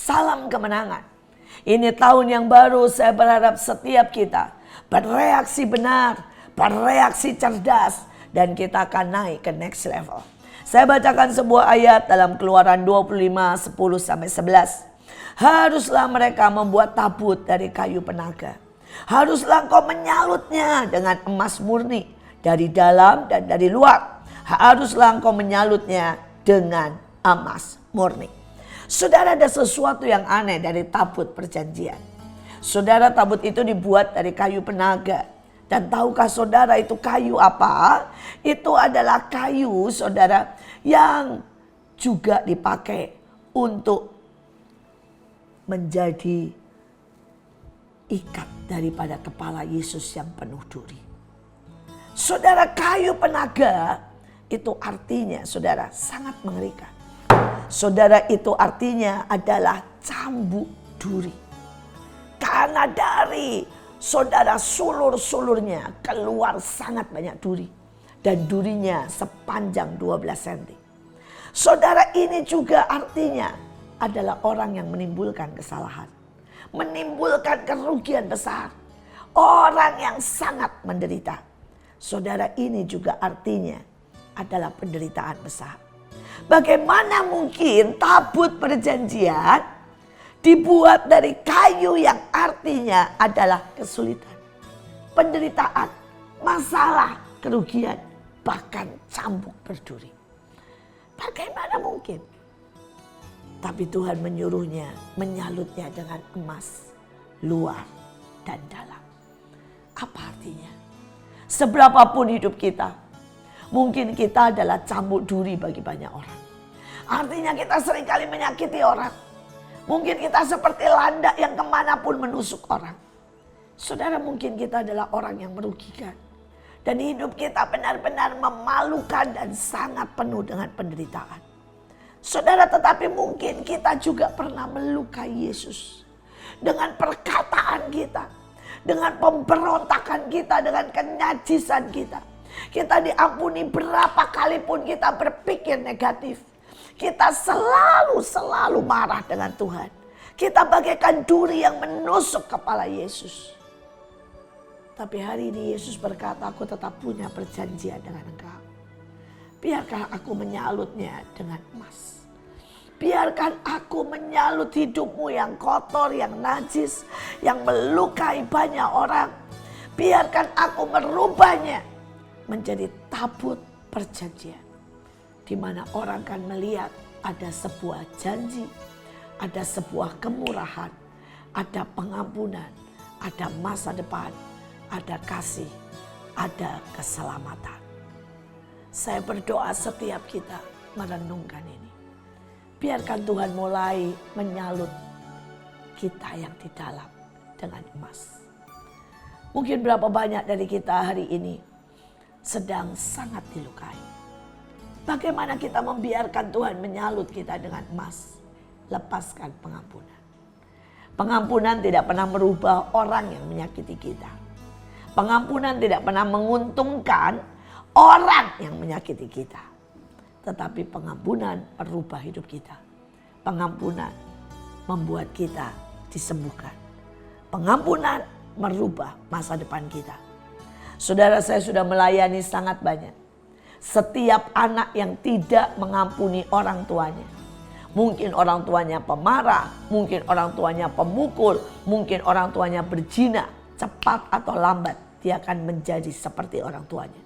Salam kemenangan. Ini tahun yang baru, saya berharap setiap kita bereaksi benar, bereaksi cerdas, dan kita akan naik ke next level. Saya bacakan sebuah ayat dalam Keluaran 25, 10-11. Haruslah mereka membuat tabut dari kayu penaga. Haruslah engkau menyalutnya dengan emas murni dari dalam dan dari luar. Haruslah engkau menyalutnya dengan emas murni. Saudara, ada sesuatu yang aneh dari tabut perjanjian. Saudara, tabut itu dibuat dari kayu penaga. Dan tahukah saudara itu kayu apa? Itu adalah kayu, saudara, yang juga dipakai untuk menjadi ikat daripada kepala Yesus yang penuh duri. Saudara, kayu penaga itu artinya, saudara, sangat mengerikan. Saudara, itu artinya adalah cambuk duri. Karena dari saudara sulur-sulurnya keluar sangat banyak duri. Dan durinya sepanjang 12 cm. Saudara, ini juga artinya adalah orang yang menimbulkan kesalahan. Menimbulkan kerugian besar. Orang yang sangat menderita. Saudara, ini juga artinya adalah penderitaan besar. Bagaimana mungkin tabut perjanjian dibuat dari kayu yang artinya adalah kesulitan, penderitaan, masalah, kerugian, bahkan cambuk berduri. Bagaimana mungkin? Tapi Tuhan menyuruhnya, menyalutnya dengan emas, luar dan dalam. Apa artinya? Seberapapun hidup kita, mungkin kita adalah cambuk duri bagi banyak orang. Artinya kita seringkali menyakiti orang. Mungkin kita seperti landak yang kemanapun menusuk orang. Saudara, mungkin kita adalah orang yang merugikan. Dan hidup kita benar-benar memalukan dan sangat penuh dengan penderitaan. Saudara, tetapi mungkin kita juga pernah melukai Yesus. Dengan perkataan kita. Dengan pemberontakan kita, dengan kenajisan kita. Kita diampuni berapa kali pun kita berpikir negatif. Kita selalu marah dengan Tuhan. Kita bagaikan duri yang menusuk kepala Yesus. Tapi hari ini Yesus berkata, aku tetap punya perjanjian dengan engkau. Biarkah aku menyalutnya dengan emas. Biarkan aku menyalut hidupmu yang kotor, yang najis, yang melukai banyak orang. Biarkan aku merubahnya menjadi tabut perjanjian. Di mana orang akan melihat ada sebuah janji, ada sebuah kemurahan, ada pengampunan, ada masa depan, ada kasih, ada keselamatan. Saya berdoa setiap kita merenungkan ini. Biarkan Tuhan mulai menyalut kita yang di dalam dengan emas. Mungkin berapa banyak dari kita hari ini sedang sangat dilukai. Bagaimana kita membiarkan Tuhan menyalut kita dengan emas? Lepaskan pengampunan. Pengampunan tidak pernah merubah orang yang menyakiti kita. Pengampunan tidak pernah menguntungkan orang yang menyakiti kita. Tetapi pengampunan merubah hidup kita. Pengampunan membuat kita disembuhkan. Pengampunan merubah masa depan kita. Saudara, saya sudah melayani sangat banyak. Setiap anak yang tidak mengampuni orang tuanya. Mungkin orang tuanya pemarah, mungkin orang tuanya pemukul, mungkin orang tuanya berzina. Cepat atau lambat dia akan menjadi seperti orang tuanya.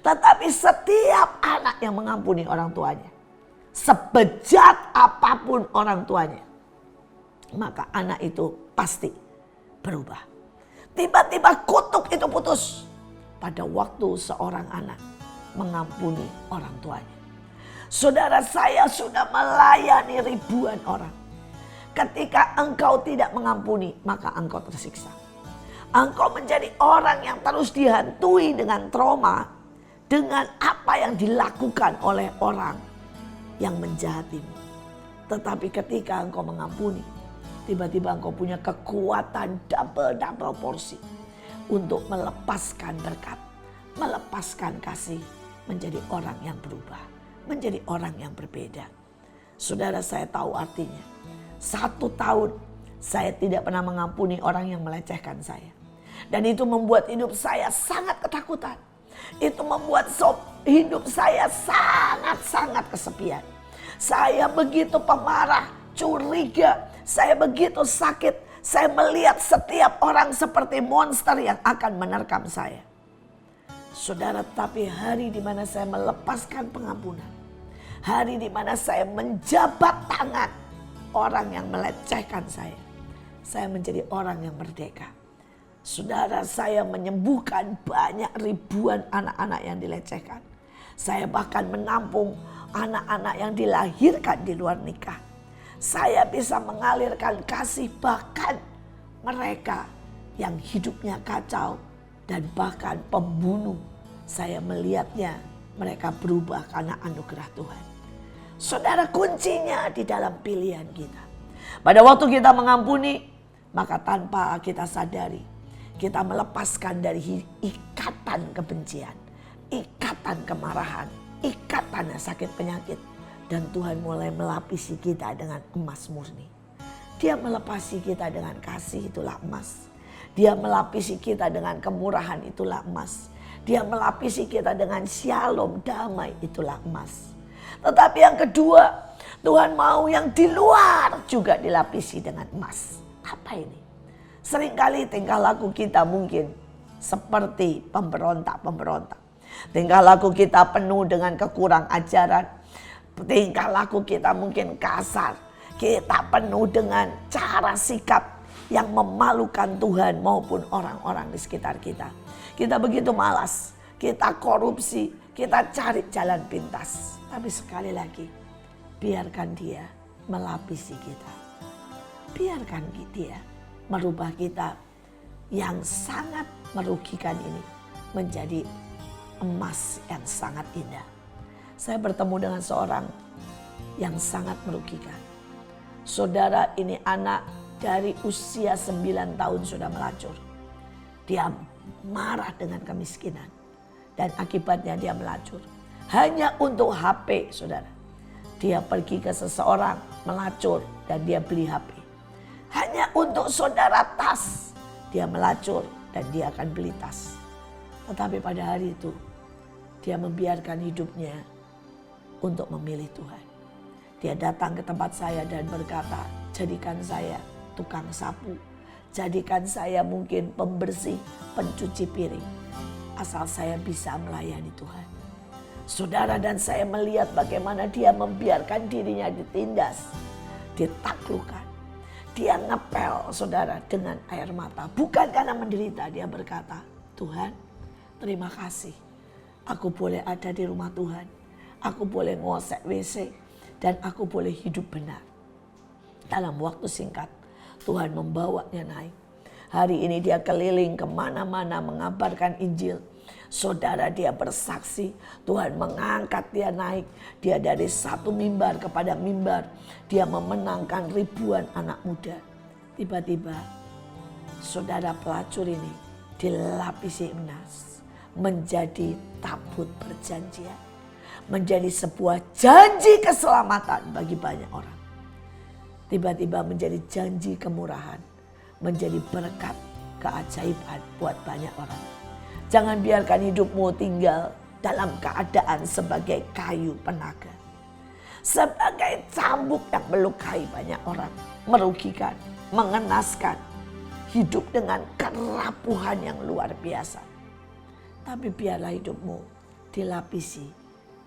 Tetapi setiap anak yang mengampuni orang tuanya, sebejat apapun orang tuanya, maka anak itu pasti berubah. Tiba-tiba kutuk itu putus pada waktu seorang anak mengampuni orang tuanya. Saudara, saya sudah melayani ribuan orang. Ketika engkau tidak mengampuni, maka engkau tersiksa. Engkau menjadi orang yang terus dihantui dengan trauma, dengan apa yang dilakukan oleh orang yang menjahatimu. Tetapi ketika engkau mengampuni, tiba-tiba engkau punya kekuatan double porsi untuk melepaskan berkat, melepaskan kasih, menjadi orang yang berubah, menjadi orang yang berbeda. Saudara, saya tahu artinya. 1 tahun saya tidak pernah mengampuni orang yang melecehkan saya. Dan itu membuat hidup saya sangat ketakutan. Itu membuat hidup saya sangat-sangat kesepian. Saya begitu pemarah, curiga, saya begitu sakit. Saya melihat setiap orang seperti monster yang akan menerkam saya. Saudara, tapi hari di mana saya melepaskan pengampunan, hari di mana saya menjabat tangan orang yang melecehkan saya menjadi orang yang merdeka. Saudara, saya menyembuhkan banyak ribuan anak-anak yang dilecehkan. Saya bahkan menampung anak-anak yang dilahirkan di luar nikah. Saya bisa mengalirkan kasih bahkan mereka yang hidupnya kacau dan bahkan pembunuh. Saya melihatnya mereka berubah karena anugerah Tuhan. Saudara, kuncinya di dalam pilihan kita. Pada waktu kita mengampuni, maka tanpa kita sadari, kita melepaskan dari ikatan kebencian, ikatan kemarahan, ikatan sakit penyakit. Dan Tuhan mulai melapisi kita dengan emas murni. Dia melepasi kita dengan kasih, itulah emas. Dia melapisi kita dengan kemurahan, itulah emas. Dia melapisi kita dengan shalom, damai, itulah emas. Tetapi yang kedua, Tuhan mau yang di luar juga dilapisi dengan emas. Apa ini? Seringkali tingkah laku kita mungkin seperti pemberontak-pemberontak. Tingkah laku kita penuh dengan kekurang ajaran. Tingkah laku kita mungkin kasar. Kita penuh dengan cara sikap yang memalukan Tuhan maupun orang-orang di sekitar kita. Kita begitu malas, kita korupsi, kita cari jalan pintas. Tapi sekali lagi, biarkan Dia melapisi kita. Biarkan Dia merubah kita yang sangat merugikan ini menjadi emas yang sangat indah. Saya bertemu dengan seorang yang sangat merugikan. Saudara, ini anak dari usia 9 tahun sudah melacur. Dia marah dengan kemiskinan. Dan akibatnya dia melacur. Hanya untuk HP, saudara. Dia pergi ke seseorang melacur dan dia beli HP. Hanya untuk saudara tas, dia melacur dan dia akan beli tas. Tetapi pada hari itu, dia membiarkan hidupnya untuk memilih Tuhan. Dia datang ke tempat saya dan berkata, jadikan saya tukang sapu. Jadikan saya mungkin pembersih, pencuci piring. Asal saya bisa melayani Tuhan. Saudara, dan saya melihat bagaimana dia membiarkan dirinya ditindas, ditaklukkan. Dia ngepel, saudara, dengan air mata. Bukan karena menderita, dia berkata, Tuhan, terima kasih. Aku boleh ada di rumah Tuhan. Aku boleh ngosek WC dan aku boleh hidup benar. Dalam waktu singkat, Tuhan membawanya naik. Hari ini dia keliling kemana-mana mengabarkan Injil. Saudara, dia bersaksi, Tuhan mengangkat dia naik. Dia dari satu mimbar kepada mimbar. Dia memenangkan ribuan anak muda. Tiba-tiba, saudara, pelacur ini dilapisi emas. Menjadi tabut perjanjian. Menjadi sebuah janji keselamatan bagi banyak orang. Tiba-tiba menjadi janji kemurahan. Menjadi berkat keajaiban buat banyak orang. Jangan biarkan hidupmu tinggal dalam keadaan sebagai kayu penaga. Sebagai cambuk yang melukai banyak orang. Merugikan, mengenaskan. Hidup dengan kerapuhan yang luar biasa. Tapi biarlah hidupmu dilapisi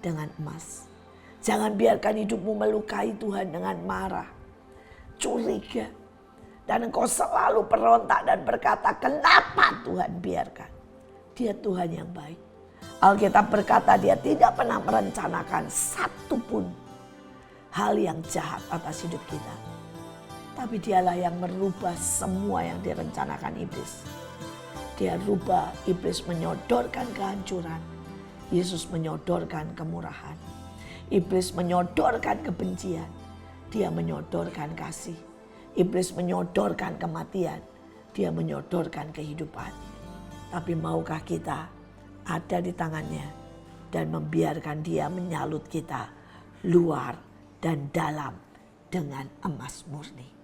dengan emas. Jangan biarkan hidupmu melukai Tuhan dengan marah, curiga. Dan engkau selalu berontak dan berkata, kenapa Tuhan biarkan? Dia Tuhan yang baik. Alkitab berkata dia tidak pernah merencanakan satu pun hal yang jahat atas hidup kita. Tapi dialah yang merubah semua yang direncanakan iblis. Dia rubah, iblis menyodorkan kehancuran. Yesus menyodorkan kemurahan. Iblis menyodorkan kebencian. Dia menyodorkan kasih. Iblis menyodorkan kematian. Dia menyodorkan kehidupan. Tapi maukah kita ada di tangannya dan membiarkan dia menyalut kita luar dan dalam dengan emas murni.